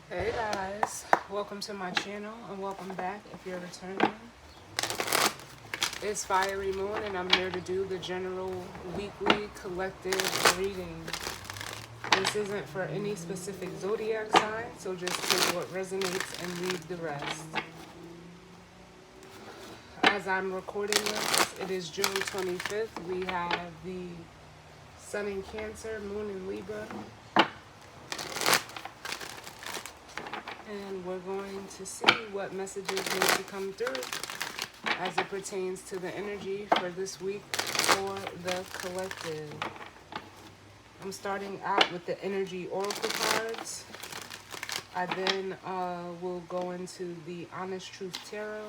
Hey guys, welcome to my channel and welcome back if you're returning. It's Fiery Moon and I'm here to do the general weekly collective reading. This isn't for any specific zodiac sign, so just take what resonates and leave the rest. As I'm recording this, it is June 25th. We have the Sun in Cancer, Moon in Libra, and we're going to see what messages need to come through as it pertains to the energy for this week for the collective. I'm starting out with the energy oracle cards. I then will go into the Honest Truth Tarot,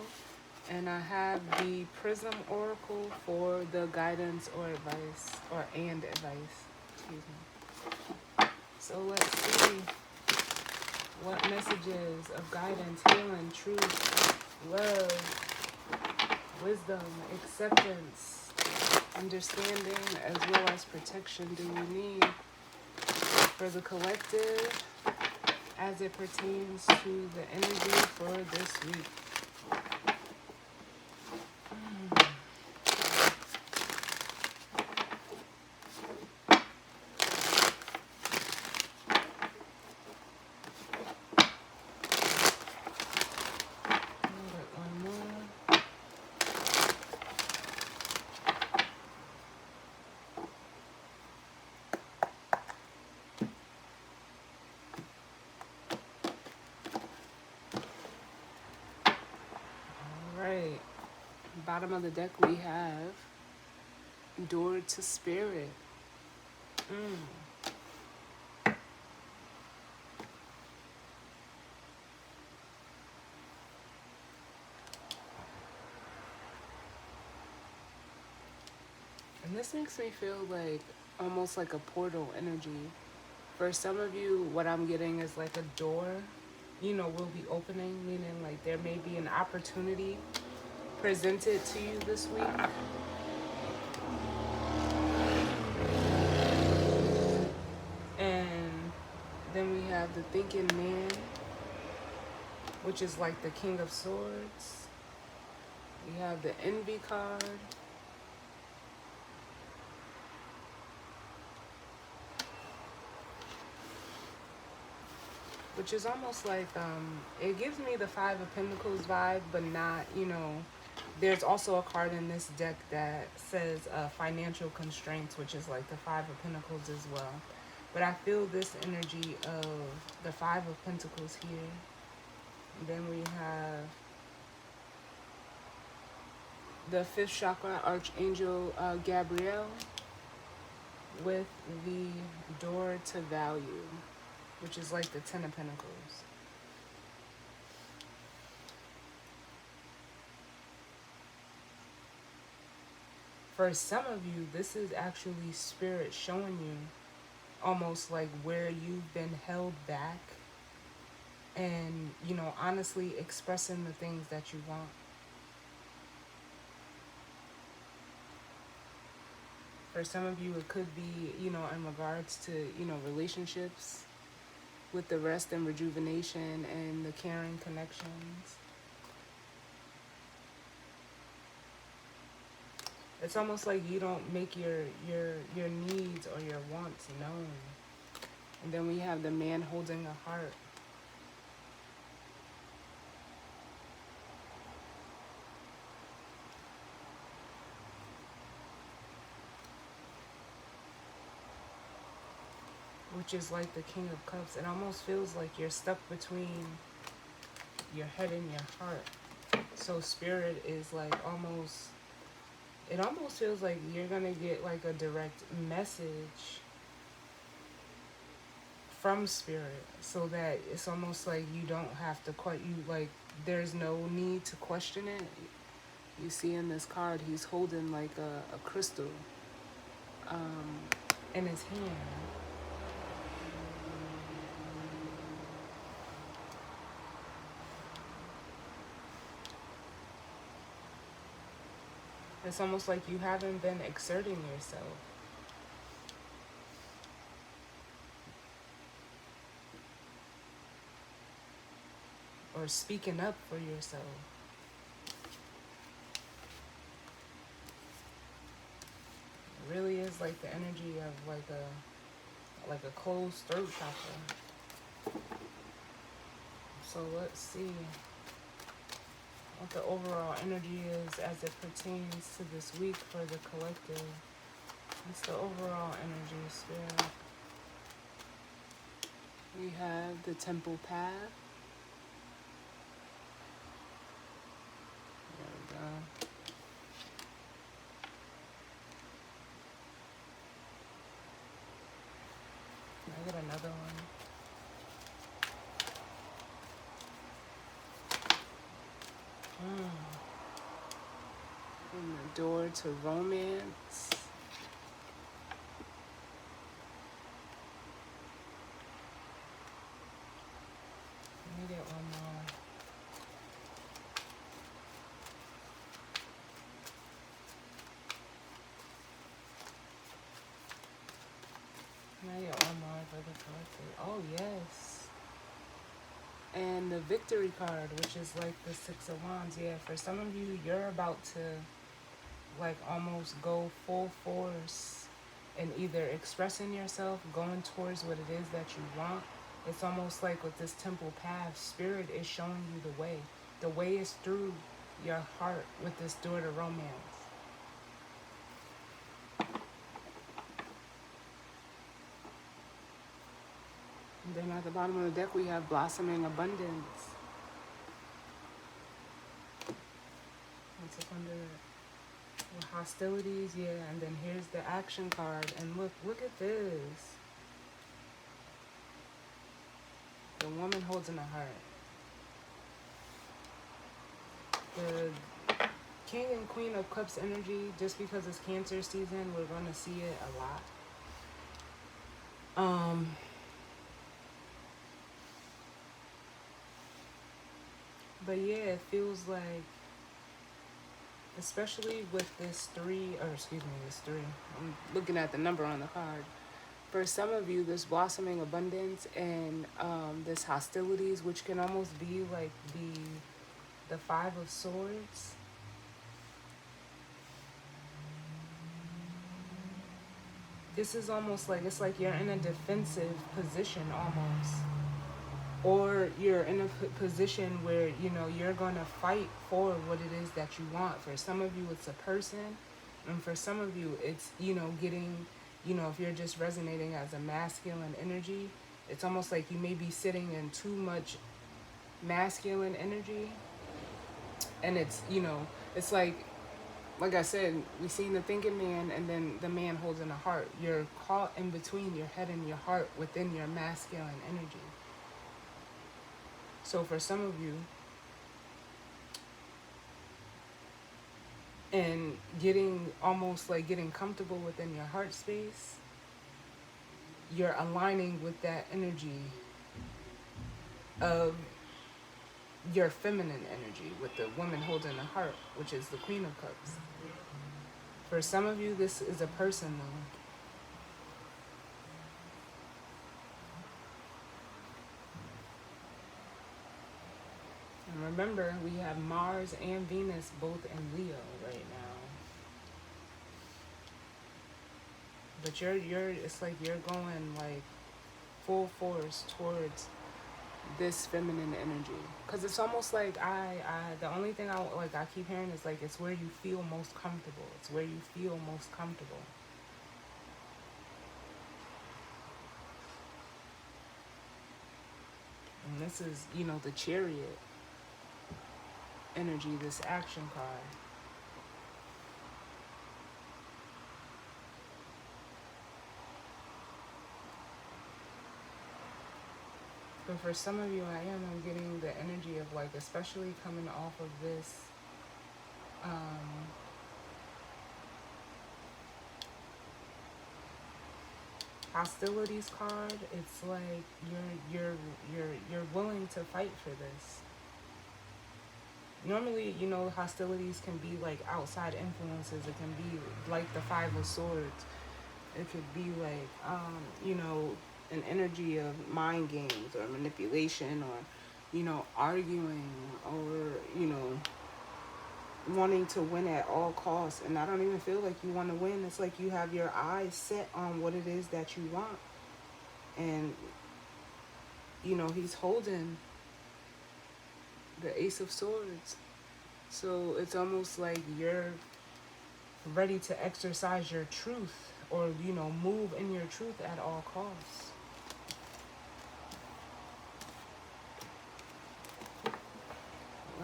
and I have the Prism Oracle for the guidance or advice, and advice. Excuse me. So let's see what messages of guidance, healing, truth, love, wisdom, acceptance, understanding, as well as protection do we need for the collective as it pertains to the energy for this week. One more. All right. Bottom of the deck we have Door to Spirit. And this makes me feel like almost like a portal energy. For some of you, what I'm getting is like a door, will be opening, meaning like there may be an opportunity presented to you this week. And then we have the Thinking Man, which is like the King of Swords. We have the Envy card. Which is almost like, it gives me the Five of Pentacles vibe, but not, there's also a card in this deck that says financial constraints, which is like the Five of Pentacles as well. But I feel this energy of the Five of Pentacles here. And then we have the fifth chakra Archangel Gabriel with the Door to Value, which is like the Ten of Pentacles. For some of you, this is actually Spirit showing you almost like where you've been held back and, honestly expressing the things that you want. For some of you, it could be, in regards to, relationships with the rest and rejuvenation and the caring connections. It's almost like you don't make your needs or your wants known. And then we have the man holding a heart. Which is like the King of Cups. It almost feels like you're stuck between your head and your heart. So Spirit is like it almost feels like you're gonna get like a direct message from Spirit, so that it's almost like you don't have to there's no need to question it. You see in this card, he's holding like a crystal in his hand. It's almost like you haven't been exerting yourself. or speaking up for yourself. It really is like the energy of like a closed throat chakra. So let's see what the overall energy is as it pertains to this week for the collective. What's the overall energy, Spirit? We have the temple path. There we go. I get another one. And the door to romance. Let me get one more. Can I get one more for the collective? Oh, yes. And the victory card, which is like the Six of Wands. Yeah, for some of you, you're about to like almost go full force in either expressing yourself, going towards what it is that you want. It's almost like with this temple path, Spirit is showing you the way. The way is through your heart with this door to romance. And then at the bottom of the deck, we have blossoming abundance. What's up under that? Hostilities, yeah. And then here's the action card. And look at this. The woman holds in a heart. The King and Queen of Cups energy, just because it's Cancer season, we're going to see it a lot. But yeah, it feels like, especially with this this three. I'm looking at the number on the card. For some of you, this blossoming abundance and this hostilities, which can almost be like the Five of Swords. This is almost like, it's like you're in a defensive position almost. Or you're in a position where, you know, you're going to fight for what it is that you want. For some of you, it's a person. And for some of you, it's, you know, getting, you know, if you're just resonating as a masculine energy, it's almost like you may be sitting in too much masculine energy. And it's, you know, it's like I said, we seen the thinking man and then the man holds in a heart. You're caught in between your head and your heart within your masculine energy. So for some of you, and getting almost like getting comfortable within your heart space, you're aligning with that energy of your feminine energy with the woman holding the heart, which is the Queen of Cups. For some of you, this is a person though. And remember, we have Mars and Venus both in Leo right now. But it's like you're going like full force towards this feminine energy. Because it's almost like the only thing I keep hearing is like, it's where you feel most comfortable. It's where you feel most comfortable. And this is, you know, the Chariot energy, this action card. But for some of you, I'm getting the energy of like, especially coming off of this, hostilities card. It's like you're willing to fight for this. Normally, you know, hostilities can be like outside influences. It can be like the Five of Swords. It could be like, you know, an energy of mind games or manipulation or arguing or, wanting to win at all costs. And I don't even feel like you want to win. It's like you have your eyes set on what it is that you want. And, he's holding the Ace of Swords. So it's almost like you're ready to exercise your truth or, move in your truth at all costs.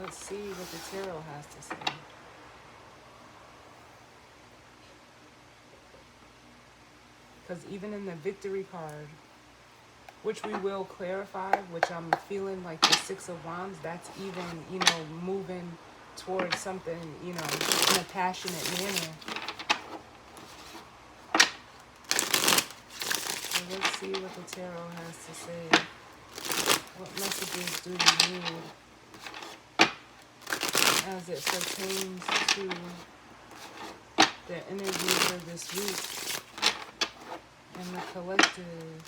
Let's see what the tarot has to say. Because even in the victory card, which we will clarify, which I'm feeling like the Six of Wands, that's even, moving towards something, in a passionate manner. So let's see what the tarot has to say. What messages do we need as it pertains to the energy for this week and the collective?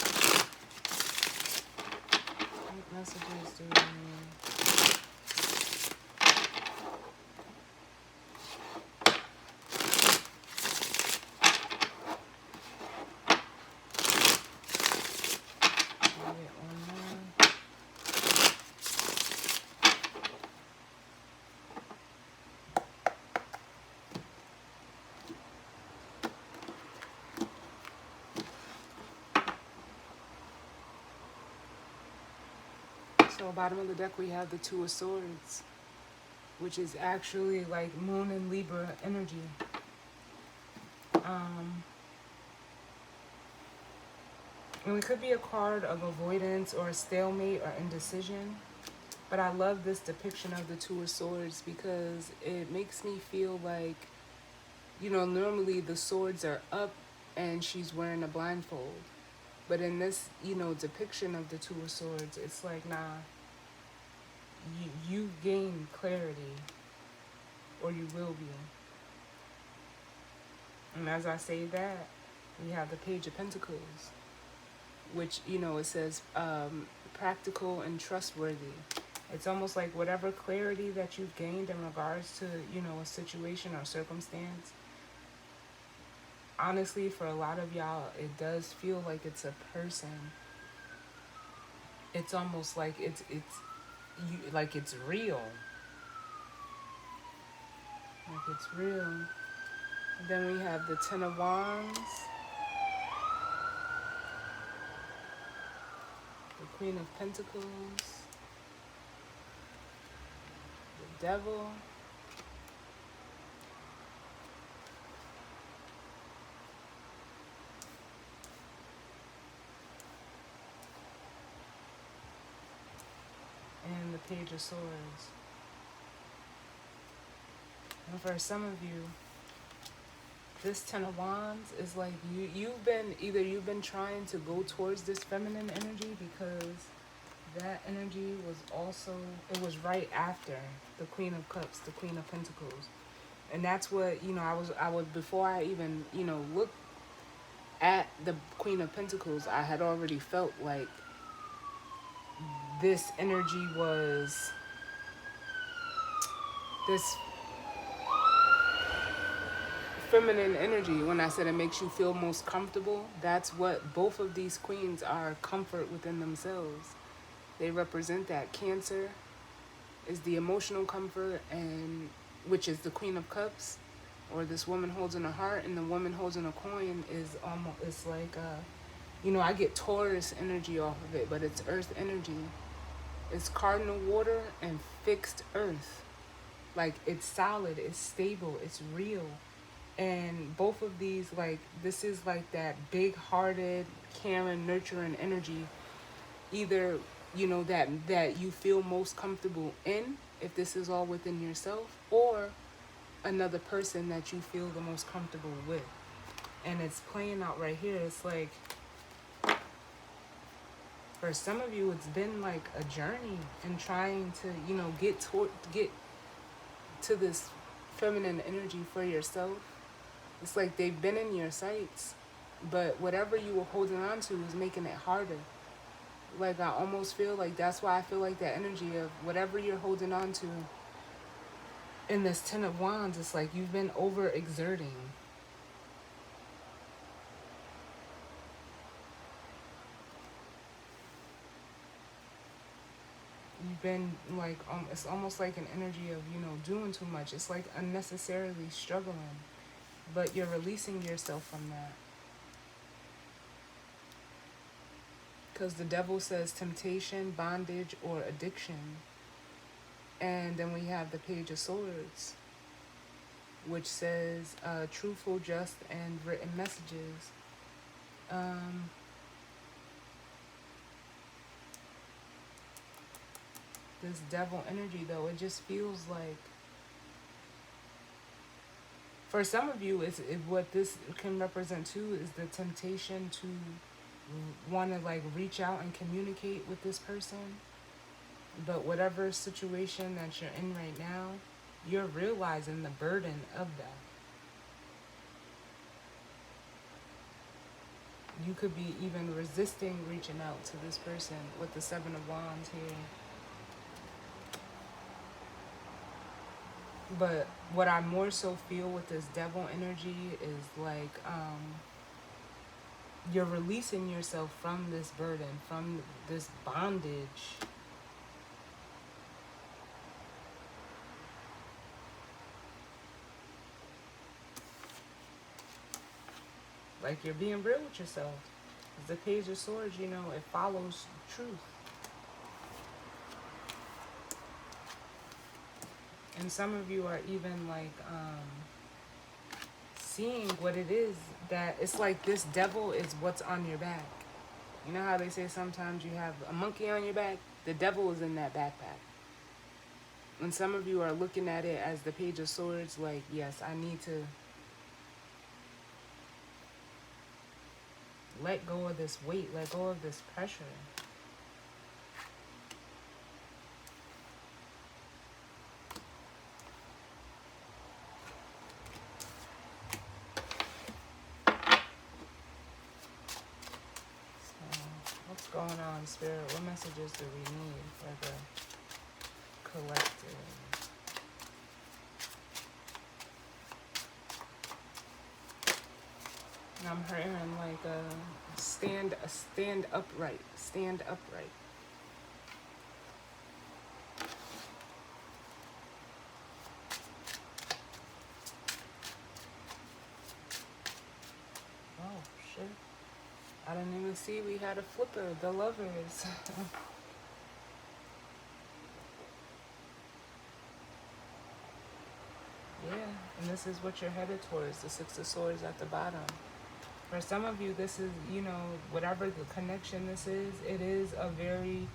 What messages do we need? So bottom of the deck we have the Two of Swords, which is actually like Moon and Libra energy. And it could be a card of avoidance or a stalemate or indecision. But I love this depiction of the Two of Swords because it makes me feel like, normally the swords are up and she's wearing a blindfold. But in this, depiction of the Two of Swords, it's like, nah, you gain clarity, or you will be. And as I say that, we have the Page of Pentacles, which, it says practical and trustworthy. It's almost like whatever clarity that you've gained in regards to, a situation or circumstance, honestly, for a lot of y'all, it does feel like it's a person. It's almost like it's real. Like it's real. And then we have the Ten of Wands, the Queen of Pentacles, the Devil, and the Page of Swords. And for some of you, this Ten of Wands is like you've been trying to go towards this feminine energy because that energy was right after the Queen of Cups, the Queen of Pentacles. And that's what, I was before I even, looked at the Queen of Pentacles, I had already felt like this energy was this feminine energy. When I said it makes you feel most comfortable, that's what both of these queens are, comfort within themselves. They represent that. Cancer is the emotional comfort, and which is the Queen of Cups, or this woman holding a heart, and the woman holding a coin is almost, it's like I get Taurus energy off of it, but it's earth energy. It's cardinal water and fixed earth. Like it's solid, it's stable, it's real. And both of these, like, this is like that big-hearted, caring, nurturing energy. Either, that you feel most comfortable in, if this is all within yourself, or another person that you feel the most comfortable with. And it's playing out right here. It's like, for some of you, it's been like a journey in trying to, get to this feminine energy for yourself. It's like they've been in your sights, but whatever you were holding on to is making it harder. Like, I almost feel like that's why I feel like that energy of whatever you're holding on to in this Ten of Wands, it's like you've been overexerting. You've been like, it's almost like an energy of, doing too much. It's like unnecessarily struggling, but you're releasing yourself from that. Because the devil says temptation, bondage, or addiction. And then we have the Page of Swords, which says truthful, just, and written messages. This devil energy, though, it just feels like, for some of you, what this can represent too is the temptation to want to like reach out and communicate with this person. But whatever situation that you're in right now, you're realizing the burden of that. You could be even resisting reaching out to this person with the Seven of Wands here. But what I more so feel with this devil energy is like you're releasing yourself from this burden, from this bondage. Like, you're being real with yourself. The Page of Swords, it follows truth. And some of you are even like seeing what it is, that it's like this devil is what's on your back. You know how they say sometimes you have a monkey on your back? The devil is in that backpack. And some of you are looking at it as the Page of Swords, like, yes, I need to let go of this weight, let go of this pressure. So, what's going on, Spirit? What messages do we need for the collective? I'm hearing like stand upright, stand upright. Oh shit! I didn't even see we had a flipper. The Lovers. Yeah, and this is what you're headed towards. The Six of Swords at the bottom. For some of you, this is, whatever the connection this is, it is a very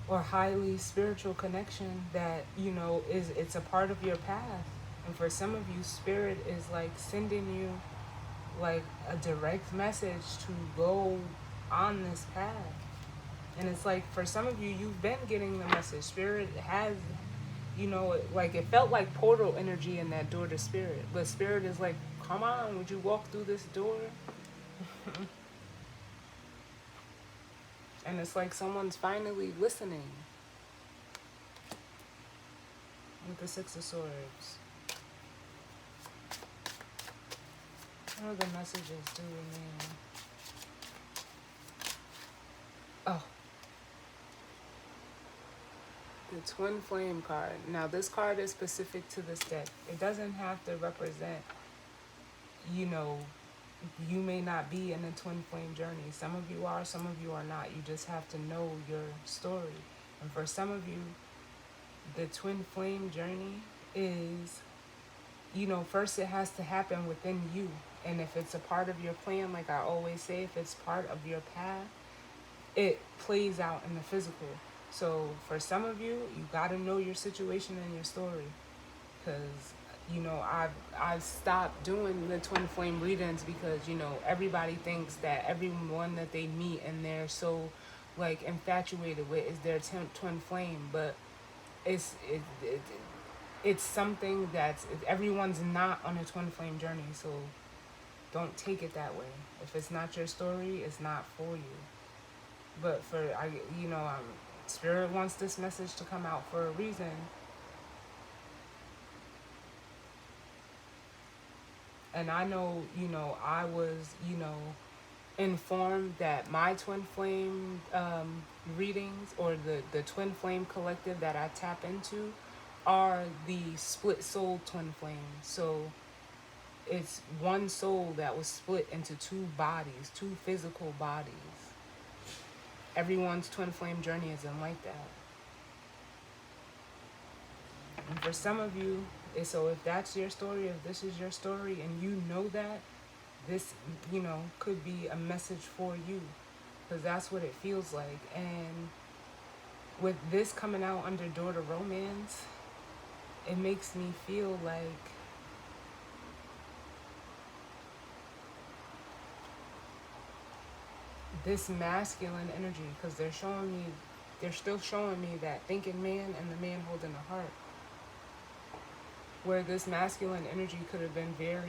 or highly spiritual connection that, it's a part of your path. And for some of you, Spirit is like sending you like a direct message to go on this path. And it's like, for some of you, you've been getting the message. Spirit has, like, it felt like portal energy in that door to Spirit. But Spirit is like, come on, would you walk through this door? And it's like someone's finally listening. With the Six of Swords. What are the messages do remain? Oh. The Twin Flame card. Now, this card is specific to this deck. It doesn't have to represent, you may not be in a twin flame journey. Some of you are, some of you are not. You just have to know your story. And for some of you, the twin flame journey is, first it has to happen within you. And if it's a part of your plan, like I always say, if it's part of your path, it plays out in the physical. So for some of you, you got to know your situation and your story. Because, I've stopped doing the twin flame readings because, everybody thinks that everyone that they meet and they're so, like, infatuated with is their twin flame. But it's something that's, everyone's not on a twin flame journey. So don't take it that way. If it's not your story, it's not for you. But Spirit wants this message to come out for a reason. And I know, I was, informed that my twin flame readings, or the twin flame collective that I tap into, are the split soul twin flames. So it's one soul that was split into two bodies, two physical bodies. Everyone's twin flame journey isn't like that. And for some of you, so if that's your story, if this is your story and you know that, this, could be a message for you, because that's what it feels like. And with this coming out under Door to Romance, it makes me feel like this masculine energy, because they're still showing me that thinking man and the man holding the heart, where this masculine energy could have been very,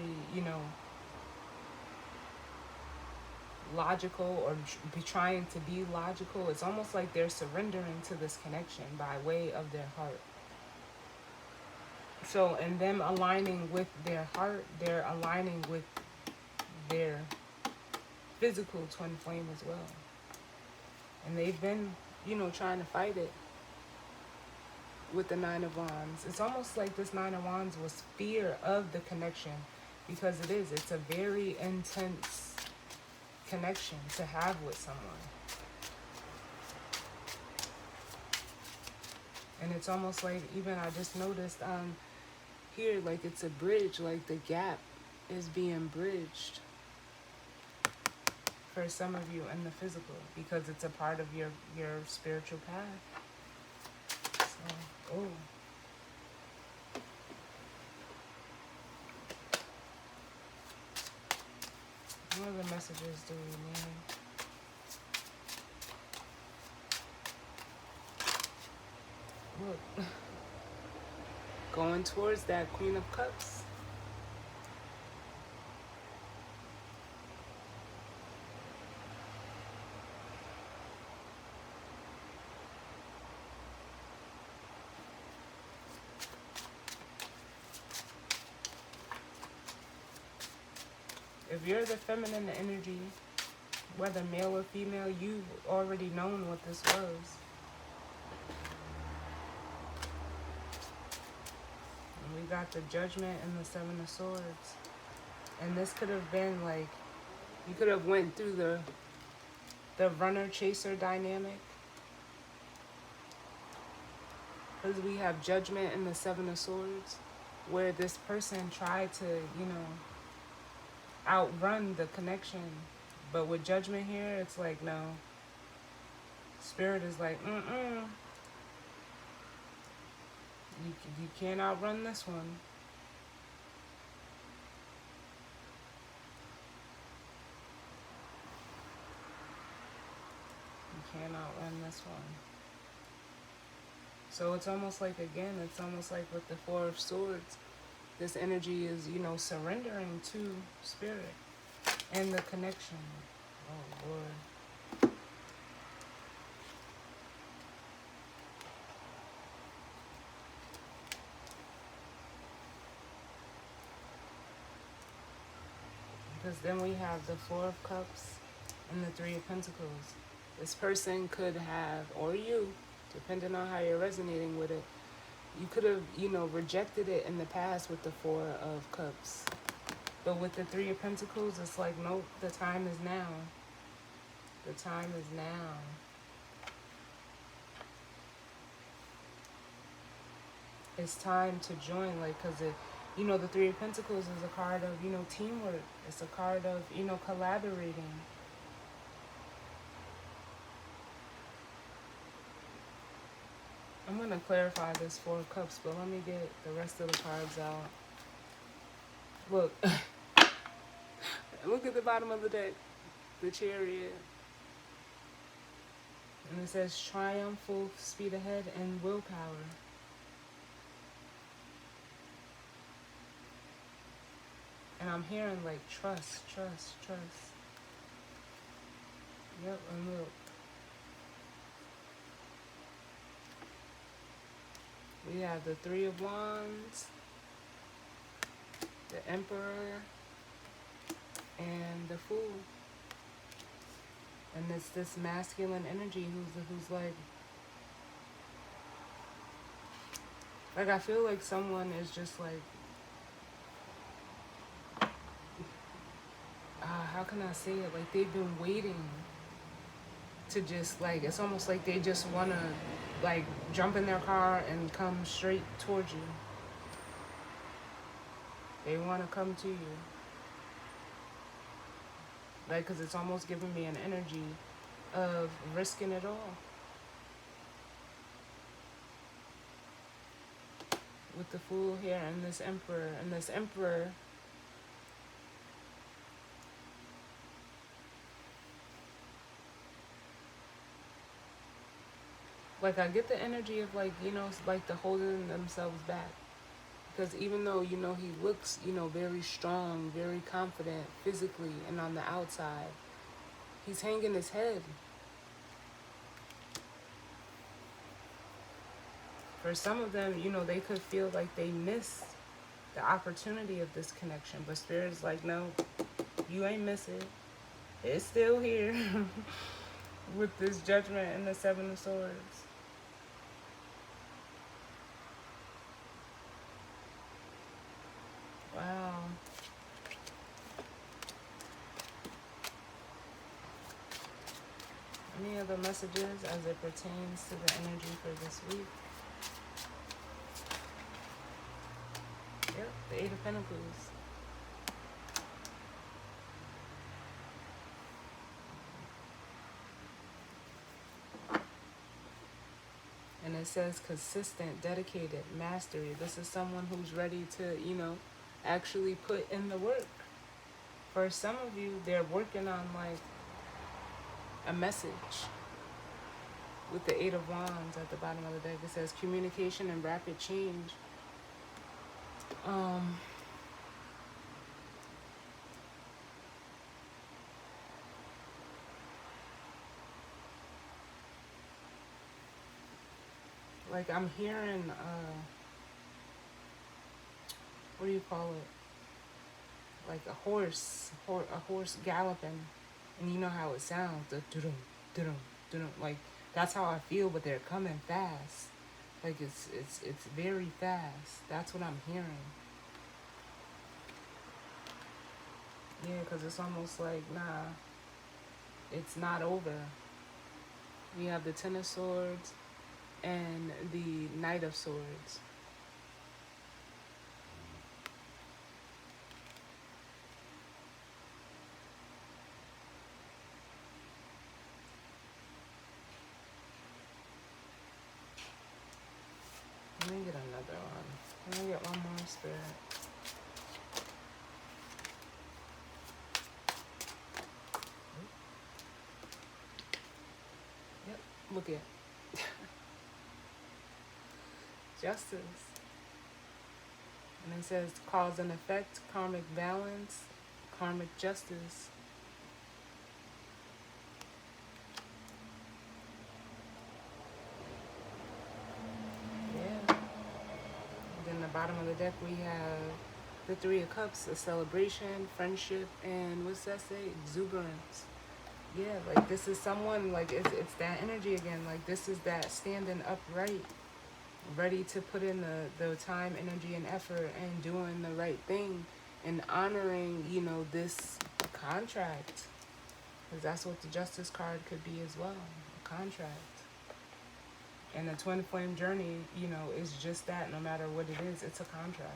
logical, or be trying to be logical. It's almost like they're surrendering to this connection by way of their heart. So, and them aligning with their heart, they're aligning with their physical twin flame as well. And they've been, trying to fight it with the Nine of Wands. It's almost like this Nine of Wands was fear of the connection, because it's a very intense connection to have with someone. And it's almost like, even I just noticed here, like it's a bridge, like the gap is being bridged for some of you in the physical, because it's a part of your spiritual path. So, what other messages do we need? Look, going towards that Queen of Cups. If you're the feminine energy, whether male or female, you've already known what this was. And we got the Judgment and the Seven of Swords. And this could have been like, you could have went through the runner-chaser dynamic. Because we have Judgment and the Seven of Swords, where this person tried to, outrun the connection. But with Judgment here, it's like, no. Spirit is like, You can't outrun this one. You can't outrun this one. So it's almost like, again, it's almost like with the Four of Swords, this energy is, surrendering to Spirit and the connection. Oh, Lord. Because then we have the Four of Cups and the Three of Pentacles. This person could have, or you, depending on how you're resonating with it, you could have, rejected it in the past with the Four of Cups. But with the Three of Pentacles, it's like, nope, the time is now. The time is now. It's time to join, like, because the Three of Pentacles is a card of, teamwork. It's a card of, collaborating. I'm going to clarify this Four of Cups, but let me get the rest of the cards out. Look. Look at the bottom of the deck. The Chariot. And it says triumph, full speed ahead, and willpower. And I'm hearing like trust. Yep, and look. We have the Three of Wands, the Emperor, and the Fool. And it's this masculine energy who's like I feel like someone is just like, how can I say it? Like they've been waiting to just like, it's almost like they just want to like jump in their car and come straight towards you. They want to come to you. Like, because it's almost giving me an energy of risking it all. With the Fool here and this Emperor. And this Emperor, like I get the energy of like, you know, like the holding themselves back. Because even though, you know, he looks, you know, very strong, very confident physically and on the outside, he's hanging his head. For some of them, you know, they could feel like they miss the opportunity of this connection. But Spirit's like, no, you ain't miss it. It's still here. With this Judgment and the Seven of Swords. Wow. Any other messages as it pertains to the energy for this week? Yep, the Eight of Pentacles. And it says consistent, dedicated, mastery. This is someone who's ready to, you know, actually put in the work. For some of you, they're working on like a message. With the Eight of Wands at the bottom of the deck, it says communication and rapid change. Like I'm hearing, what do you call it? Like a horse galloping, and you know how it sounds, the doo-dum, doo-dum, doo-dum. Like that's how I feel, but they're coming fast. Like it's very fast. That's what I'm hearing. Yeah, because it's almost like, nah, it's not over. We have the Ten of Swords and the Knight of Swords. Let me get another one. Let me get one more, Spirit. Yep, look at Justice. And it says cause and effect, karmic balance, karmic justice. Yeah. And then the bottom of the deck we have the Three of Cups, a celebration, friendship, and what's that say? Exuberance. Yeah, like this is someone, like it's that energy again. Like this is that standing upright, ready to put in the time, energy, and effort and doing the right thing and honoring, you know, this contract. Because that's what the Justice card could be as well, a contract. And the twin flame journey, you know, is just that. No matter what it is, it's a contract.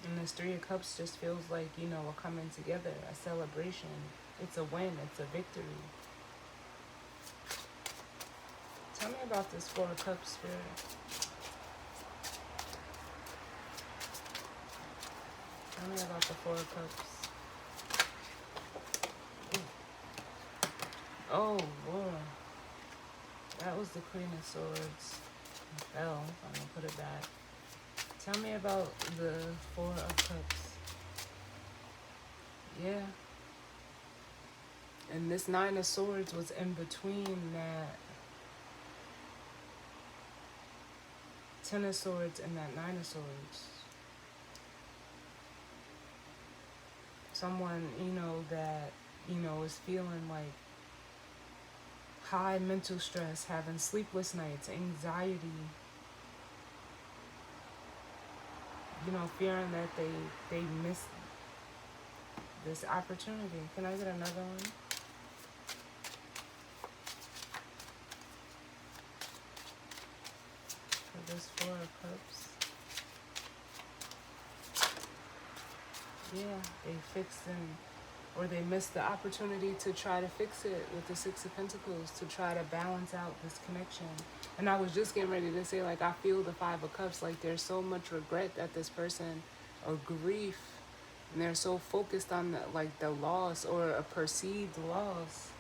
And this Three of Cups just feels like, you know, a coming together, a celebration. It's a win, it's a victory. Tell me about this Four of Cups, Spirit. Tell me about the Four of Cups. Ooh. Oh, Lord. That was the Queen of Swords. fell. I'm gonna put it back. Tell me about the Four of Cups. Yeah. And this Nine of Swords was in between that Ten of Swords and that Nine of Swords. Someone, that, is feeling like high mental stress, having sleepless nights, anxiety, fearing that they miss this opportunity. Can I get another one? For this Four of Cups. Yeah, they fixed or they missed the opportunity to try to fix it with the Six of Pentacles, to try to balance out this connection. And I was just getting ready to say, like, I feel the Five of Cups, like there's so much regret that this person, or grief, and they're so focused on the loss or a perceived loss,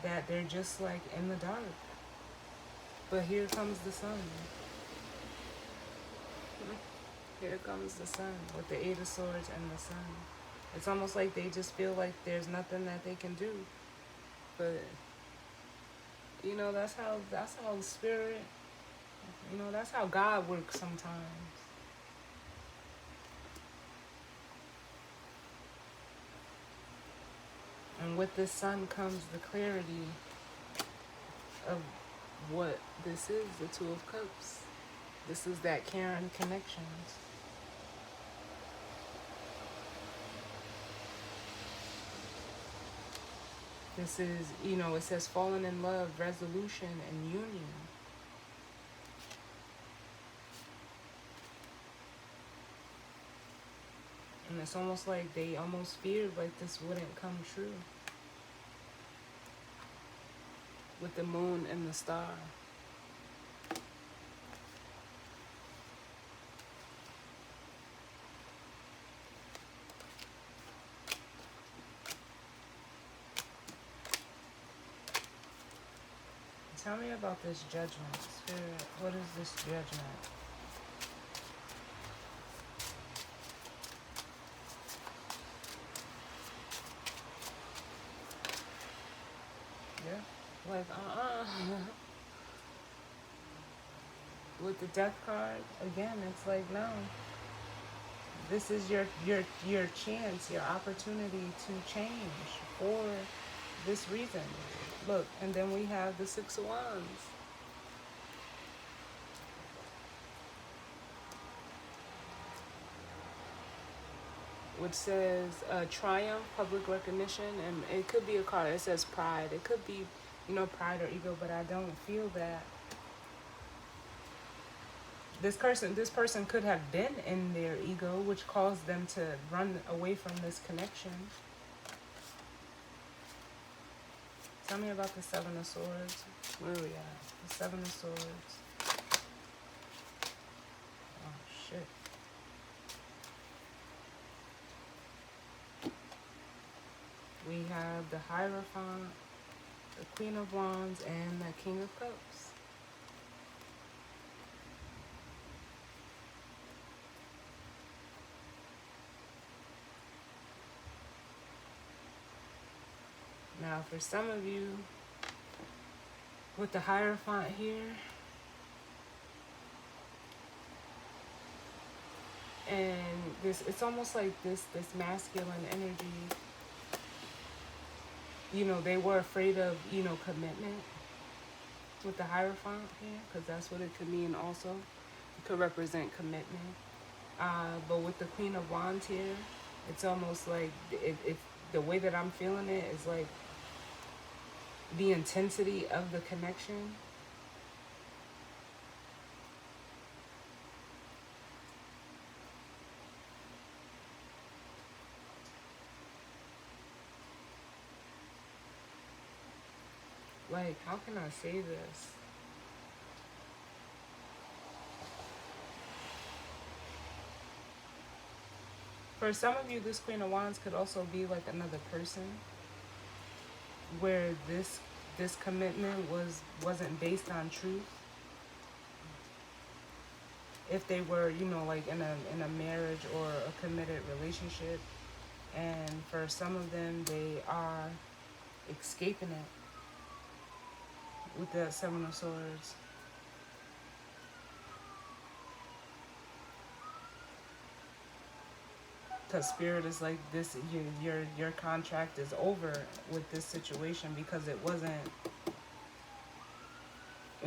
that they're just like in the dark. But here comes the sun. Here comes the sun with the Eight of Swords and the sun. It's almost like they just feel like there's nothing that they can do. But that's how spirit, that's how God works sometimes. And with the sun comes the clarity of what this is, the Two of Cups. This is that caring connections. This is, it says falling in love, resolution, and union. And it's almost like they almost feared like this wouldn't come true. With the moon and the star. Tell me about this judgment, Spirit. What is this judgment? Yeah, like With the Death card, again, it's like no. This is your chance, your opportunity to change for this reason. Look, and then we have the Six of Wands. Which says triumph, public recognition, and it could be a card. It says pride. It could be, pride or ego, but I don't feel that. This person could have been in their ego, which caused them to run away from this connection. Tell me about the Seven of Swords. Where are we at? The Seven of Swords. Oh, shit. We have the Hierophant, the Queen of Wands, and the King of Cups. Now, for some of you, with the Hierophant here, and it's almost like this masculine energy. They were afraid of, commitment with the Hierophant here, because that's what it could mean also. It could represent commitment. But with the Queen of Wands here, it's almost like, if the way that I'm feeling it is like the intensity of the connection. Like, how can I say this? For some of you, this Queen of Wands could also be like another person, where this commitment wasn't based on truth. if they were, you know, like in a marriage or a committed relationship. And for some of them, they are escaping it with the Seven of Swords. Because Spirit is like this, your contract is over with this situation because it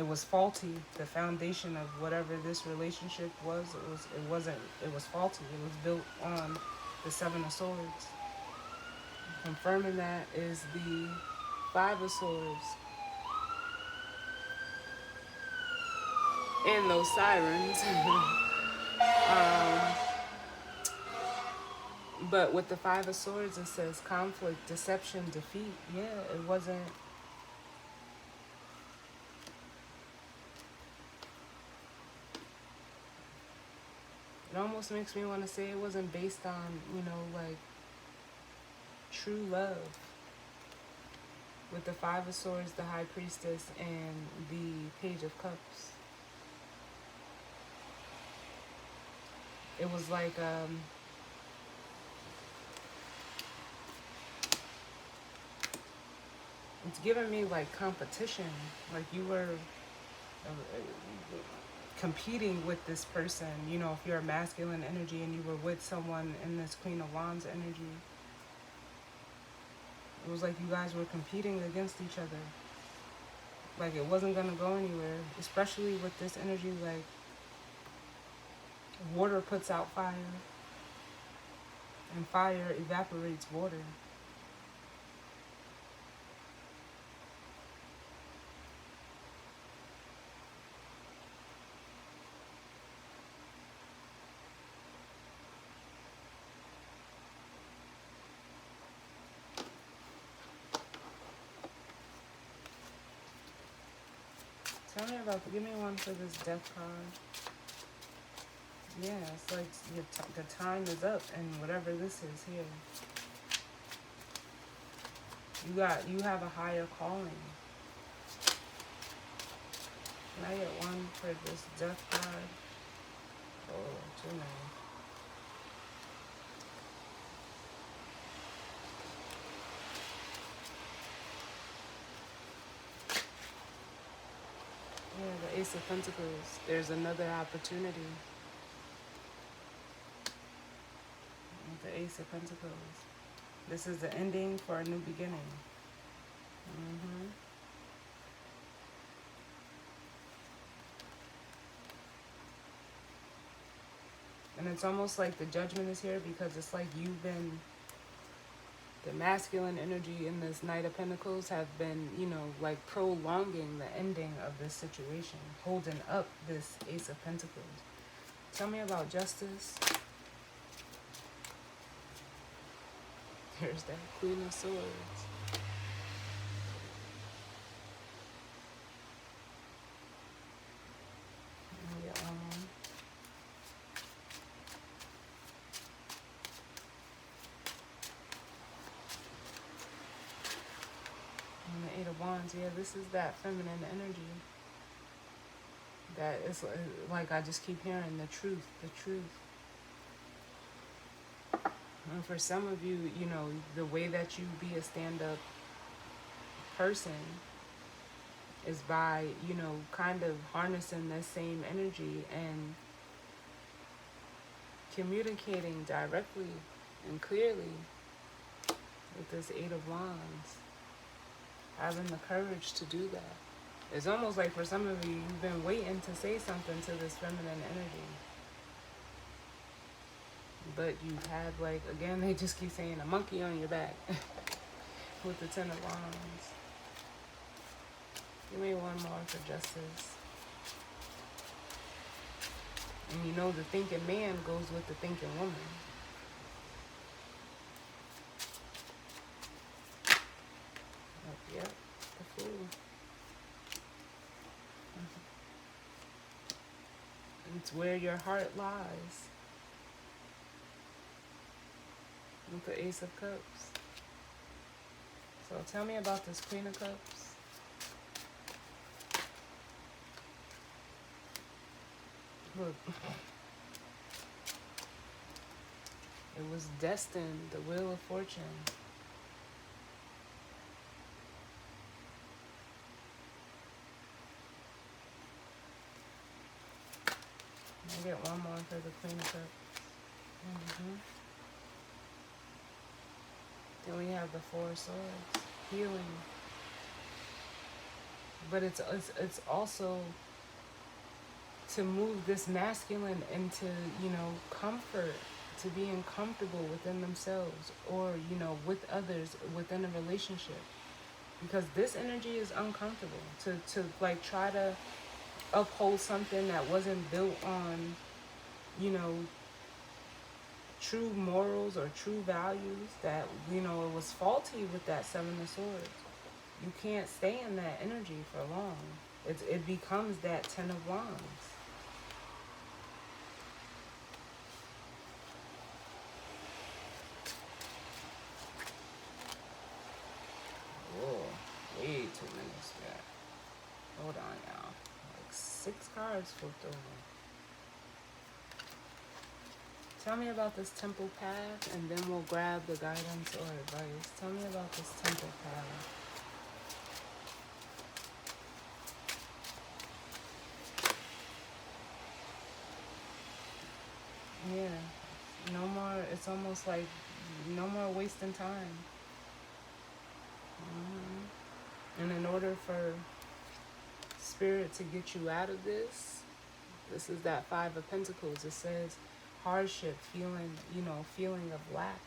was faulty. The foundation of whatever this relationship was, it was faulty. It was built on the Seven of Swords. Confirming that is the Five of Swords. And those sirens. But with the Five of Swords, it says conflict, deception, defeat. Yeah, it wasn't. It almost makes me want to say it wasn't based on, you know, like true love. With the Five of Swords, the High Priestess, and the Page of Cups. It was like, it's giving me like competition. Like you were competing with this person. You know, if you're a masculine energy and you were with someone in this Queen of Wands energy, it was like you guys were competing against each other. Like it wasn't going to go anywhere, especially with this energy. Like water puts out fire and fire evaporates water. Tell me about, give me one for this Death card. Yeah, it's like the time is up, and whatever this is here, you have a higher calling. Can I get one for this Death card? Oh, too many. Yeah, the Ace of Pentacles. There's another opportunity. With the Ace of Pentacles. This is the ending for a new beginning. And it's almost like the Judgment is here because it's like you've been, the masculine energy in this Knight of Pentacles have been, you know, like prolonging the ending of this situation, holding up this Ace of Pentacles. Tell me about justice. There's that Queen of Swords. Let me get one more. And the Eight of Wands. Yeah, this is that feminine energy. That is like I just keep hearing the truth, the truth. And for some of you, you know, the way that you be a stand-up person is by, you know, kind of harnessing that same energy and communicating directly and clearly with this Eight of Wands. Having the courage to do that. It's almost like for some of you, you've been waiting to say something to this feminine energy. But you've had, like, again, they just keep saying a monkey on your back with the Ten of Wands. Give me one more for justice. And you know the thinking man goes with the thinking woman. Oh, yep, the Fool. It's where your heart lies. With the Ace of Cups. So tell me about this Queen of Cups. Look, it was destined, the wheel of fortune. I get one more for the Queen of Cups. Then we have the Four of Swords, healing. But it's also to move this masculine into, you know, comfort, to being comfortable within themselves or, you know, with others within a relationship. Because this energy is uncomfortable to like try to uphold something that wasn't built on, you know, true morals or true values, that, you know, it was faulty with that Seven of Swords. You can't stay in that energy for long. It becomes that Ten of Wands. Whoa, way too many stacks. Hold on, y'all. Like 6 cards flipped over. Tell me about this temple path, and then we'll grab the guidance or advice. Tell me about this temple path. Yeah, no more, it's almost like no more wasting time. And in order for Spirit to get you out of this is that Five of Pentacles. It says hardship, feeling, you know, feeling of lack.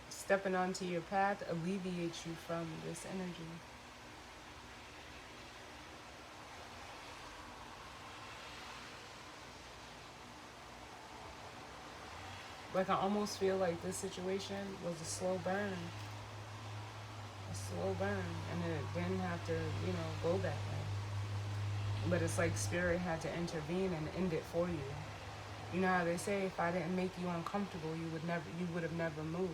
Stepping onto your path alleviates you from this energy. Like, I almost feel like this situation was a slow burn. A slow burn. And it didn't have to, you know, go that way. But it's like Spirit had to intervene and end it for you. You know how they say, if I didn't make you uncomfortable, you would have never moved.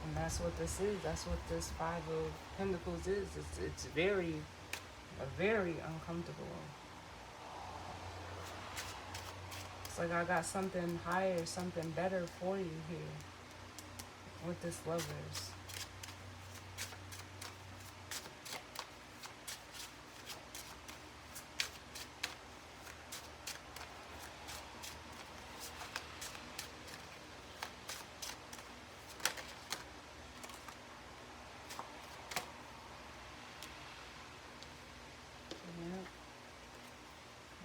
And that's what this is. That's what this Five of Pentacles is. It's very uncomfortable. It's like I got something higher, something better for you here with this Lovers. Yep.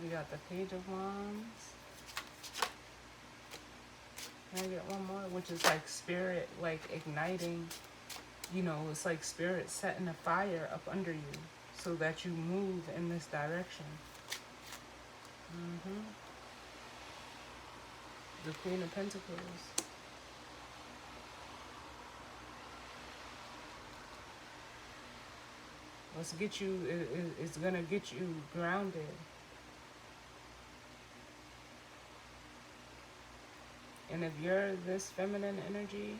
We got the Page of Wands. Can I get one more? Which is like Spirit, like igniting, you know, it's like Spirit setting a fire up under you so that you move in this direction. The Queen of Pentacles. Let's get you, it's gonna get you grounded. And if you're this feminine energy,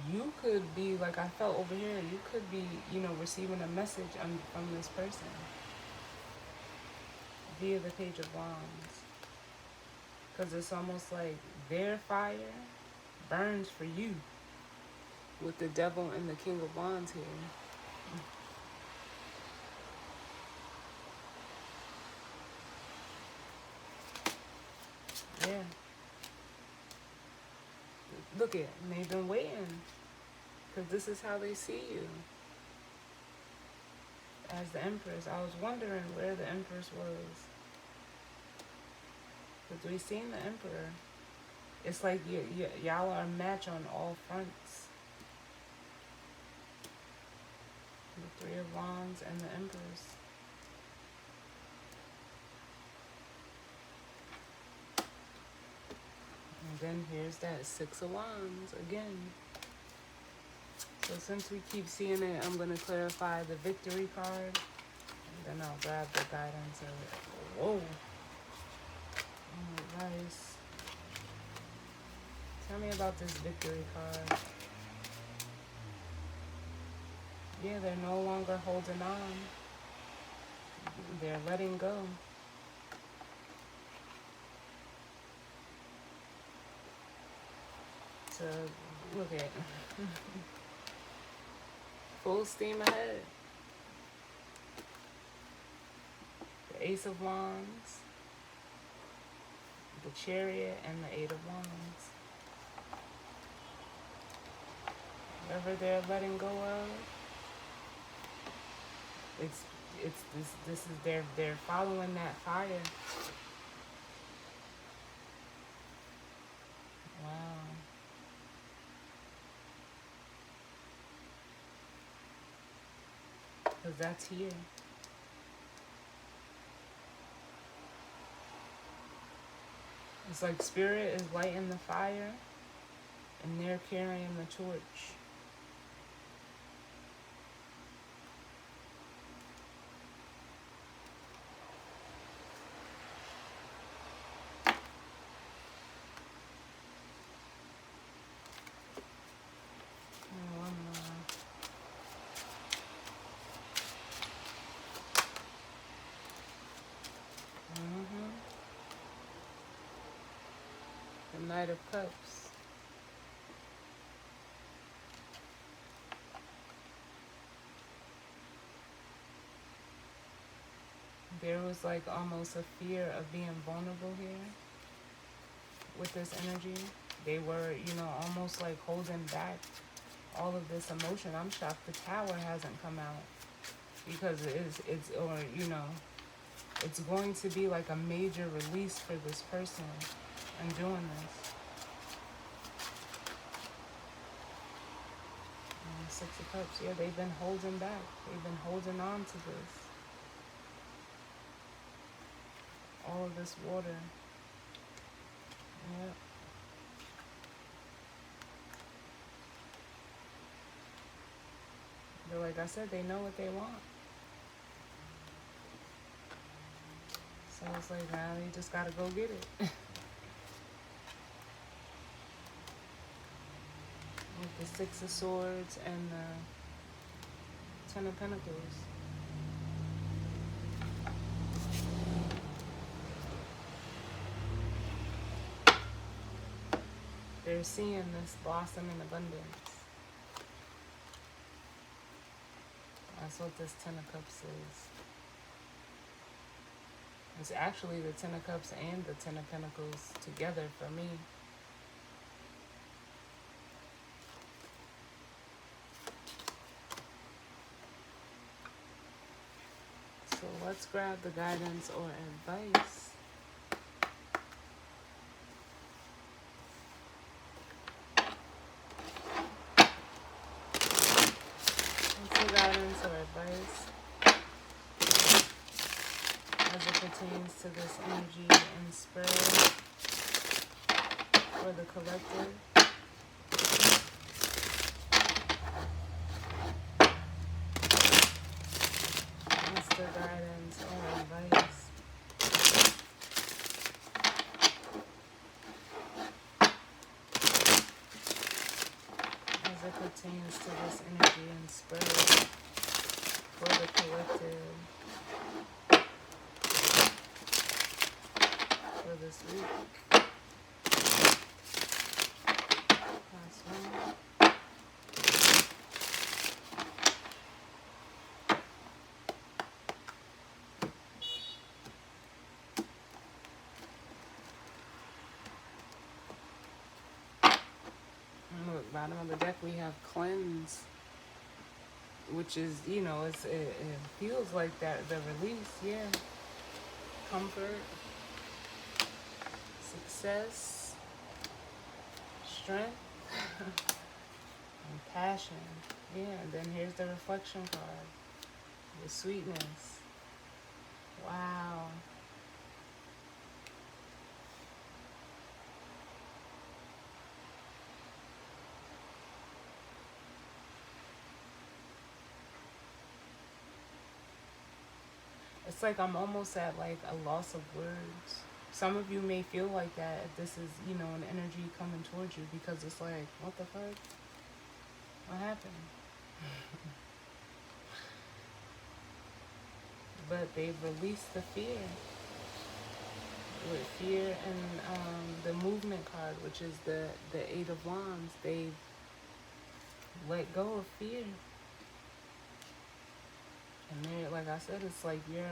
you could be, like I felt over here, you could be, you know, receiving a message from this person via the Page of Wands. Because it's almost like their fire burns for you with the Devil and the King of Wands here. Yeah. Look at, and they've been waiting. Because this is how they see you. As the Empress. I was wondering where the Empress was. Because we've seen the Emperor. It's like y'all are a match on all fronts. The Three of Wands and the Empress. And then here's that Six of Wands again. So since we keep seeing it, I'm going to clarify the Victory card. Then I'll grab the guidance of it. Whoa. Nice. Tell me about this victory card. Yeah, they're no longer holding on. They're letting go. So, look at full steam ahead. The Ace of Wands, the Chariot, and the Eight of Wands. Whatever they're letting go of, this is they're following that fire. Wow. Because that's here. It's like Spirit is lighting the fire and they're carrying the torch. The Knight of Cups. There was like almost a fear of being vulnerable here with this energy. They were, almost like holding back all of this emotion. I'm shocked the Tower hasn't come out because it's going to be like a major release for this person in doing this. Six of Cups, yeah, they've been holding back. They've been holding on to this. All of this water. Yep. But like I said, they know what they want. So it's like, now you just gotta go get it. With the Six of Swords and the Ten of Pentacles. They're seeing this blossom in abundance. That's what this Ten of Cups is. It's actually the Ten of Cups and the Ten of Pentacles together for me. So let's grab the guidance or advice. Guidance or advice as it pertains to this energy and spirit for the collective. What's the guidance or advice? As it pertains to this energy and spirit for the collective for this week. Last one. And look, bottom of the deck we have cleanse, which is, it feels like that, the release, yeah. Comfort, success, strength, and passion. Yeah, and then here's the reflection card. The sweetness. Wow. It's like I'm almost at like a loss of words. Some of you may feel like that if this is, an energy coming towards you, because it's like, what the fuck? What happened? But they've released the fear. With fear and the movement card, which is the Eight of Wands, they've let go of fear. And they're, like I said, it's like you're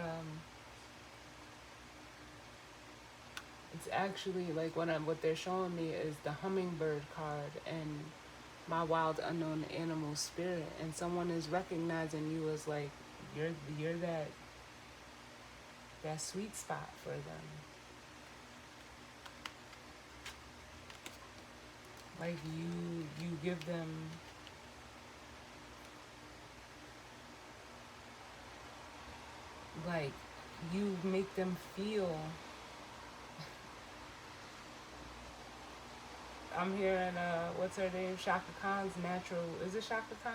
it's actually like what they're showing me is the hummingbird card and my wild unknown animal spirit, and someone is recognizing you as like you're that sweet spot for them. Like you give them like you make them feel. I'm hearing what's her name? Shaka Khan's natural. Is it Shaka Khan?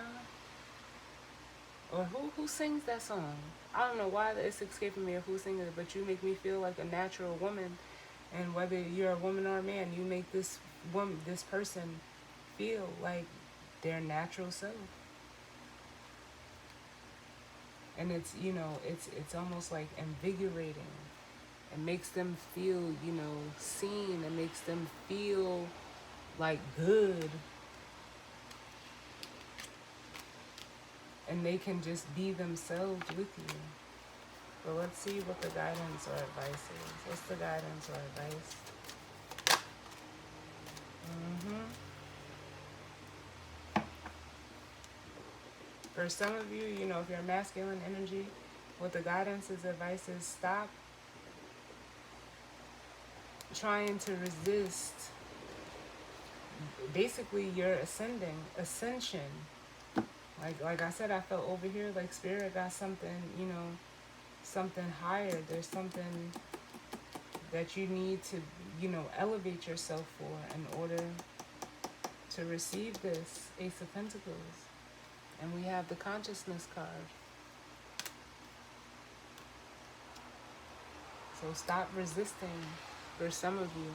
Or who sings that song? I don't know why it's escaping me of who sings it, but you make me feel like a natural woman, and whether you're a woman or a man, you make this person feel like their natural self. And it's almost like invigorating. It makes them feel, seen. It makes them feel like good. And they can just be themselves with you. But let's see what the guidance or advice is. What's the guidance or advice? For some of you, if you're masculine energy, what the guidance is, advice is, stop trying to resist basically your ascension. Like I said, I felt over here like spirit got something, something higher. There's something that you need to, elevate yourself for in order to receive this Ace of Pentacles. And we have the consciousness card. So stop resisting for some of you.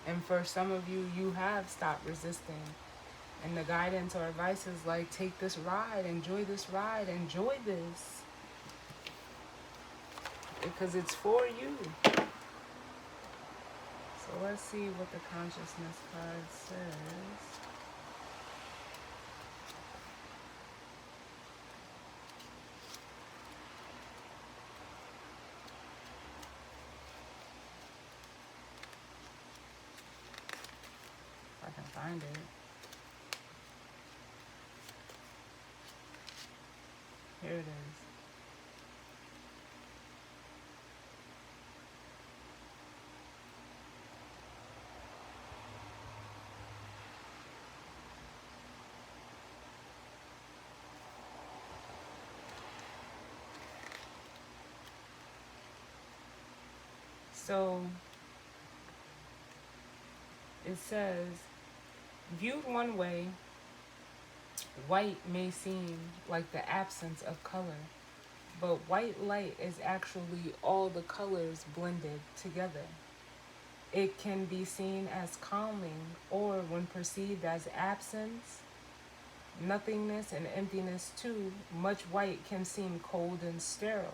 And for some of you, you have stopped resisting. And the guidance or advice is like, take this ride, enjoy this ride, enjoy this. Because it's for you. So let's see what the consciousness card says. If I can find it. Here it is. So it says, viewed one way, white may seem like the absence of color, but white light is actually all the colors blended together. It can be seen as calming, or when perceived as absence, nothingness, and emptiness too. Much white can seem cold and sterile.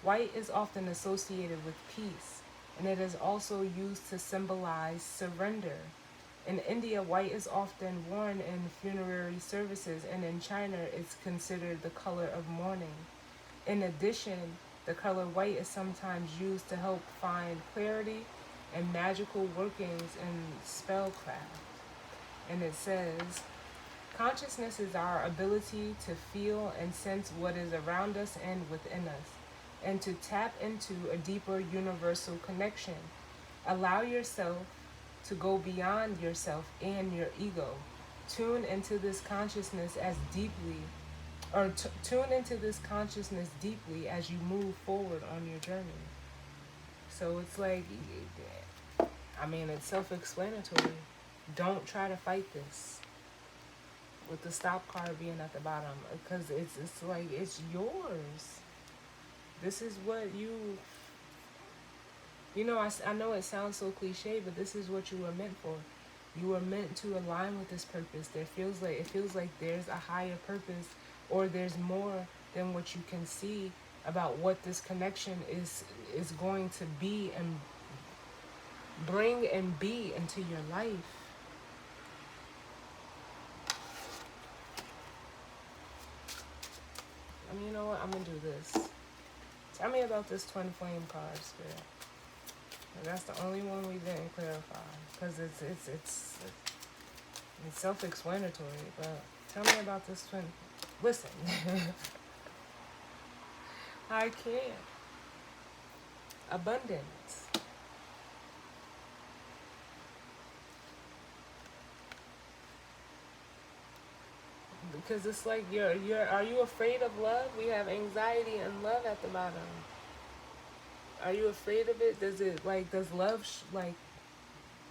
White is often associated with peace, and it is also used to symbolize surrender. In India, white is often worn in funerary services, and in China, it's considered the color of mourning. In addition, the color white is sometimes used to help find clarity and magical workings in spellcraft. And it says, consciousness is our ability to feel and sense what is around us and within us, and to tap into a deeper universal connection. Allow yourself to go beyond yourself and your ego. Tune into this consciousness as deeply, or tune into this consciousness deeply as you move forward on your journey. So it's like, it's self-explanatory. Don't try to fight this. With the stop card being at the bottom, because it's like, it's yours. This is what you know, I know it sounds so cliche, but this is what you were meant for. You were meant to align with this purpose. It feels like there's a higher purpose, or there's more than what you can see about what this connection is going to be and bring and be into your life. I mean, you know what? I'm gonna do this. Tell me about this twin flame card, Spirit. And that's the only one we didn't clarify, because it's self-explanatory. But tell me about this twin. Listen, I can't. Abundance. Because it's like are you afraid of love? We have anxiety and love at the bottom. Are you afraid of it? Does love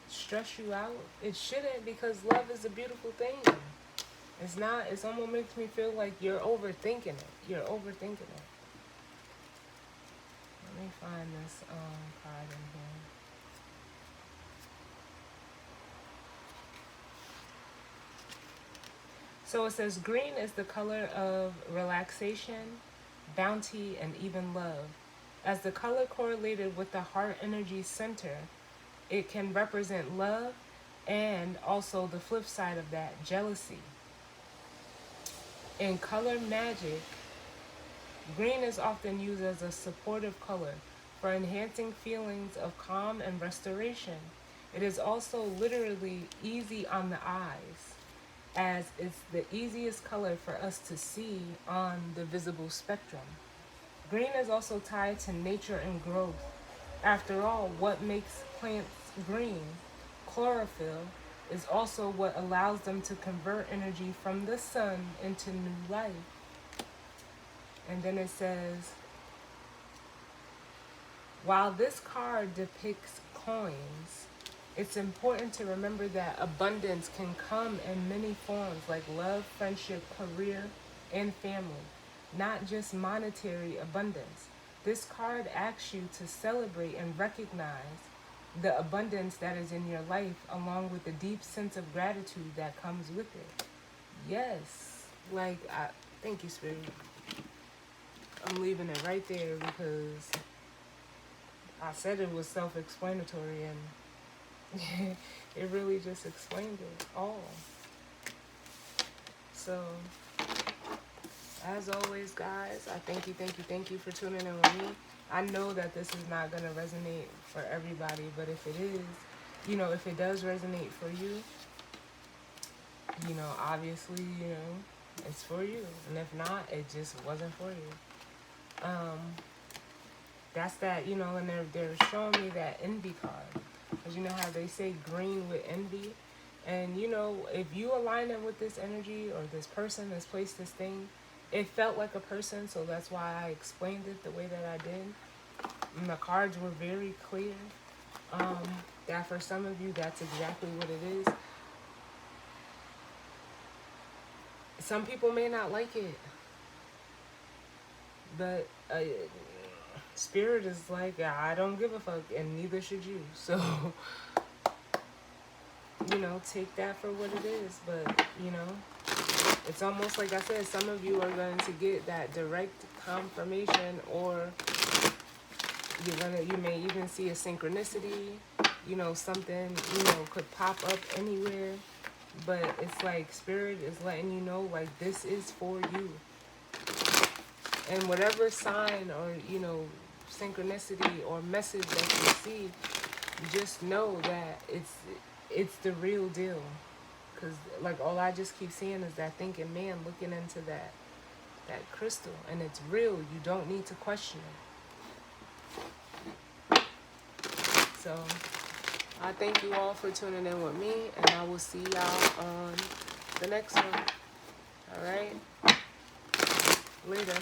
stress you out? It shouldn't, because love is a beautiful thing. It's not. It's almost makes me feel like you're overthinking it. You're overthinking it. Let me find this card in here. So it says green is the color of relaxation, bounty, and even love. As the color correlated with the heart energy center, it can represent love and also the flip side of that, jealousy. In color magic, green is often used as a supportive color for enhancing feelings of calm and restoration. It is also literally easy on the eyes, as it's the easiest color for us to see on the visible spectrum. Green is also tied to nature and growth. After all, what makes plants green, chlorophyll, is also what allows them to convert energy from the sun into new life. And then it says, while this card depicts coins, it's important to remember that abundance can come in many forms, like love, friendship, career, and family, not just monetary abundance. This card asks you to celebrate and recognize the abundance that is in your life, along with the deep sense of gratitude that comes with it. Yes. Thank you, Spirit. I'm leaving it right there because I said it was self-explanatory, and it really just explained it all. So, as always, guys, I thank you for tuning in with me. I know that this is not going to resonate for everybody, but if it is, if it does resonate for you, obviously, it's for you. And if not, it just wasn't for you. That's that, and they're showing me that envy card. Because you know how they say green with envy? And, if you align it with this energy or this person, this place, this thing, it felt like a person, so that's why I explained it the way that I did. And the cards were very clear. That for some of you, that's exactly what it is. Some people may not like it, but Spirit is like, I don't give a fuck, and neither should you. So, take that for what it is. But, it's almost like I said, some of you are going to get that direct confirmation, or you may even see a synchronicity, something, could pop up anywhere. But it's like Spirit is letting you know, like, this is for you. And whatever sign or, synchronicity or message that you see, just know that it's the real deal. Because, like, all I just keep seeing is that thinking man looking into that crystal. And it's real. You don't need to question it. So, I thank you all for tuning in with me. And I will see y'all on the next one. All right? Later.